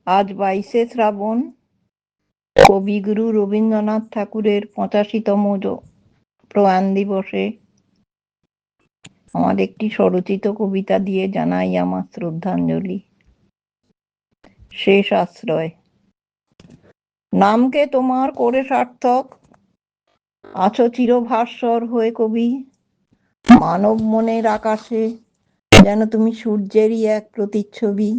আজ 22শে শ্রাবণ, কবিগুরু রবীন্দ্রনাথ ঠাকুরের 85তম প্রয়াণ দিবসে আমার একটি স্বরচিত কবিতা দিয়ে জানাই আমার শ্রদ্ধাঞ্জলি। শেষ আশ্রয়। নামকে তোমার করে সার্থক, আছো চিরভাস্বর হয়ে কবি। মানব মনের আকাশে যেন তুমি সূর্যেরই এক প্রতিচ্ছবি।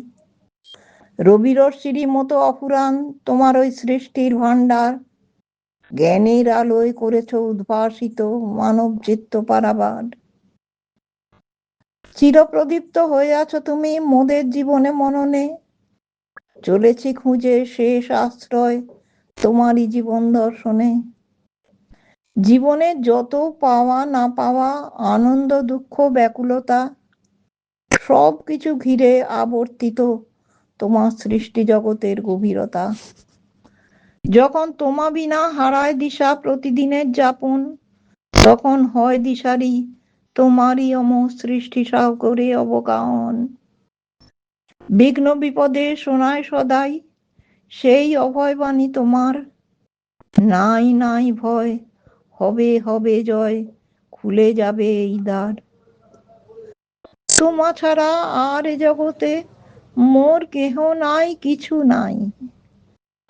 রবিরশ্মির মতো অফুরান তোমার ওই সৃষ্টির ভাণ্ডার। জ্ঞানের আলোয় করেছ উদ্ভাসিত মানব চিত্ত পারাবার। চিরপ্রদীপ্ত হয়ে আছো তুমি মোদের জীবনে মননে। চলেছি খুঁজে শেষ আশ্রয় তোমারই জীবন দর্শনে। জীবনের যত পাওয়া না পাওয়া, আনন্দ দুঃখ ব্যাকুলতা, সব কিছু ঘিরে আবর্তিত তোমার সৃষ্টি জগতের গভীরতা। যখন তোমা বিনা হারায় দিশা প্রতিদিনের যাপন, তখন হয় দিশারি তোমারই অমর সৃষ্টি সাগরে অবগাহন। বিঘ্ন বিপদে শোনায় সদাই সেই অভয়বাণী তোমার। নাই নাই ভয়, হবে হবে জয়, খুলে যাবে এই দ্বার। তোমা ছাড়া আর এ জগতে মোর কেহ নাই, কিছু নাই।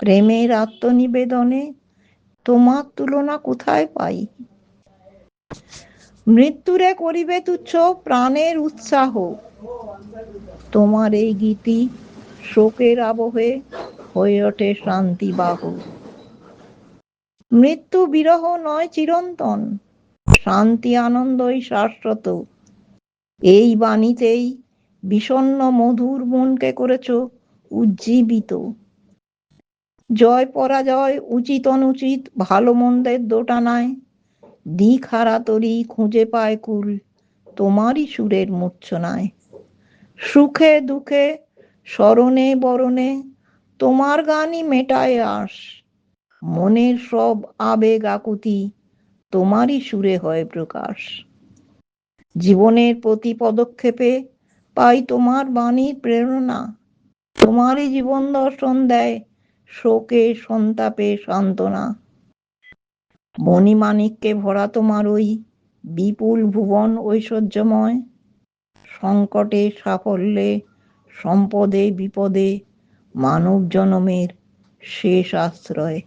প্রেমের আত্মনিবেদনে তোমার তুলনা কোথায় পাই। মৃত্যুরে করিবে তুচ্ছ প্রাণের উৎসাহ, তোমার এই গীতি শোকের আবহে হয়ে ওঠে শান্তি বাহ। মৃত্যু বিরহ নয় চিরন্তন, শান্তি আনন্দই শাশ্বত। এই বাণীতেই বিষণ্ণ মধুর মনকে করেছ উজ্জীবিত। জয় পরাজয় উচিত অনুচিত ভালো মন্দের দোটানায়, দিক হারা তরি খুঁজে পায় কুল তোমারই সুরের মূর্ছনায়। সুখে দুঃখে স্মরণে বরণে তোমার গানই মেটায় আস। মনের সব আবেগ আকুতি তোমারই সুরে হয় প্রকাশ। জীবনের প্রতি পদক্ষেপে পাই তোমার বাণীর প্রেরণা। তোমারই জীবন দর্শন দেয় শোকে সন্তাপে সান্ত্বনা। মণিমাণিক্যে ভরা তোমার ওই বিপুল ভুবন ঐশ্বর্যময়। সংকটে সাফল্যে সম্পদে বিপদে মানব জনমের শেষ আশ্রয়।